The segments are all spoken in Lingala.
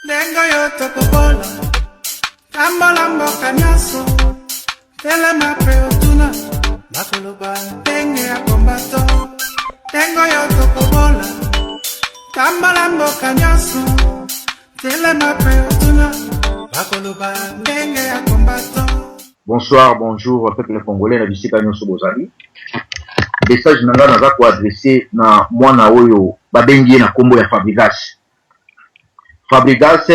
Lengo yoto kubola Tambola mboka nyaso Telema preotuna Bakoloba Tenge ya kombato Lengo yoto kubola Tambola mboka nyaso Telema preotuna Bakoloba Tenge ya kombato. Bonsoir, bonjour, peuple congolais na bisika nyonso bozali. Message nanga naza ko adresser na mwana oyo babengi na kombo ya Fabregas. Fabregas,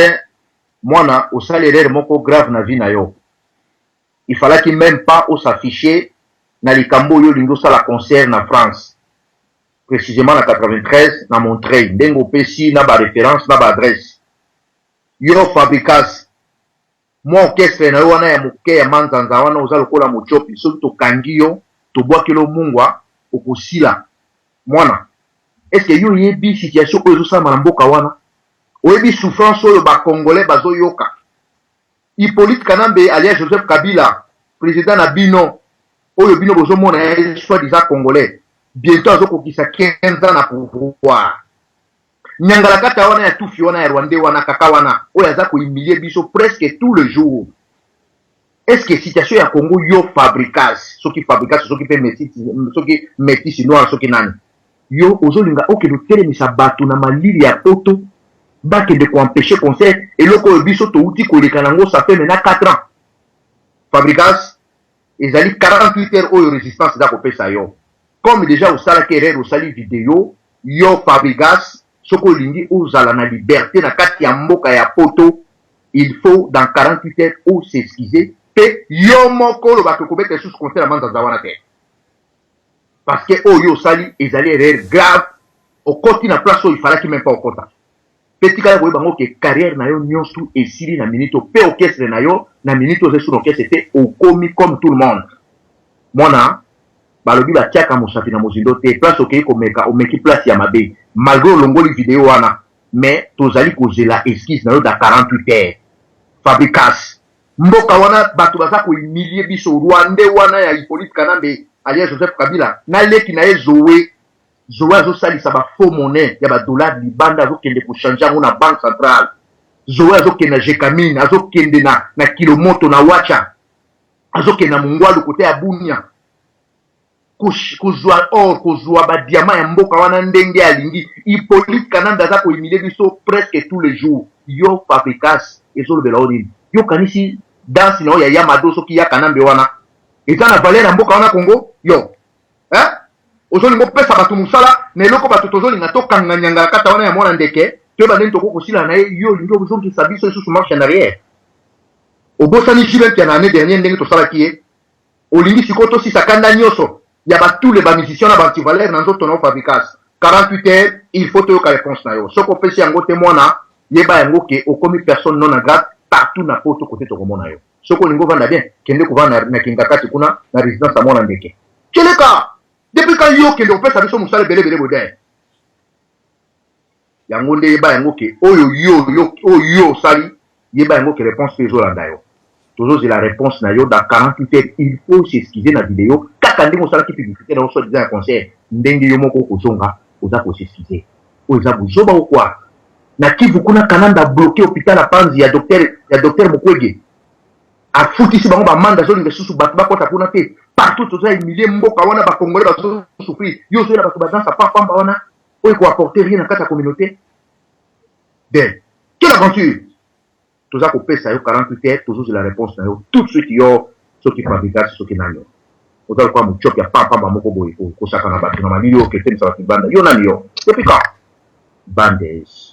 mwana osali erreur moko grave na vie na yo. Il fallait qu'il même pas s'afficher na likambo yo lingo sala concert na France. Précisément na 93 na Montreuil, ndengo pesi na ba référence na ba adresse. Yo Fabregas, moi orchestre na yo wana ya moke ya manzanza wana oza lokola mochopi soki tokangi yo tobwaki lo mungwa okosila mwana. Est-ce que yo yebi situation oyo ezosala na mboka wana? Oyebi souffrance oyo bakongolais bazoyoka? Hippolyte Kanambe alias Joseph Kabila, président na bino oyo bino bozomona ya soi-disant congolais, bientôt azokokisa 15 ans na pouvoir. Nyangala kata wana ya tufi wana ya Rwanda wana kaka wana oyo aza kohumilier biso presque tout le jour. Est-ce que situation ya Congo yo Fabregas, soki Fabregas soki pe métis noir soki nani yo ozolinga okende otelemisa bato na malili ya poto bakende koempêcher concert eloko oyo biso touti koleka nango ça fait maintenant 4 ans. Fabregas ezali 48 heures oyo résistance eza kopesa yo. Comme déjà osalaki erreur osali vidéo yo Fabregas soko lingi ozala na liberté na kati ya mboka ya poto, il faut dans 48 heures ou s'excuser pe yo moko lo bato kobeta sous concert na manza wana te. Parce que oyo sali ezali erreur grave au koti na place où il fallait qu'il même pas au kota. Petit kala boye bango ke carrière na yo nyonso esili na minito pe orchestre na yo na minito zesu orchestre c'était au komi comme tout le monde. Mona balobi batiaka mosapi na mozindo te place okei komeka omeki place ya mabe malgré longoli vidéo wana mais tozali kozela esquisse na yo da 48 heures. Fabregas mboka wana bato baza kohumilier biso Rwanda wana ya Hippolyte Kanambe alias Joseph Kabila na leki na ye Zoé azosalisa ba faux monnaie ya ba dollar libanda azokende kochange yango na banque centrale. Zoé azokende na Jekamine, azokende na Kilomoto na Wacha, azokende na Mungwalu kote ya Bunia kozwa or kozwa ba diamant ya mboka wana ndenge alingi. Hippolyte Kanambe aza kohumilier biso presque tous les jours. Yo Fabregas ezolobela onini yo kanisi dansi na oyo ya Yamado soki ya Kanambe wana eza na valeur ya mboka wana Congo yo ozolingo pesa bato musala na eloko bato tozolinga tokanga nyanga kata wana ya mwana ndeke toyeba ndenge tokokosila na ye yo lingi ozongisa biso lisusu marche en arrière. Obosani jibempi na année dernière ndenge tosalaki ye olingi sikoyo tosisa kanda nyonso ya batule bamusicien na bantivalere na nzoto na yo Fabregas. 48 heures il faut toyoka réponse na yo soko opesi yango te mwana yeba yango ke okomi personne non grate partout na poto kote tokomona yo. Soko olingo vanda bien kende kovanda na Kingakati kuna na résidence ya mwana ndeke keleka depuis quand yo kende opesa biso musala belebele bodin yango nde yeba yango ke oyo sali yeba yango ke réponse pe ezolanda yo tozozela réponse na yo dans 48 heures. Il faut s'excuser na vidéo kaka ndenge osalaki publicité na oso disant concert ndenge yo moko kozonga oza kosexcuser oyo eza bozoba okwa na Kivu kuna Kananda bloqué hôpital à Panzi ya docteur Mukwege afutisi bango bamanda zolinga susu bato bakota kuna te partout toza humilier mboka wana bakongolais bazo souffrir yo zola bato badansa pamba wana oyo ko apporter rien na kata communauté de quelle aventure toza kopesa yo 48 heures toujours la réponse na yo tout de suite yo soki Fabregas soki nani oza kwa mochopi ya pamba moko boye ko saka na bato na malili yo kete sa banda yo nani yo depuis quand bandes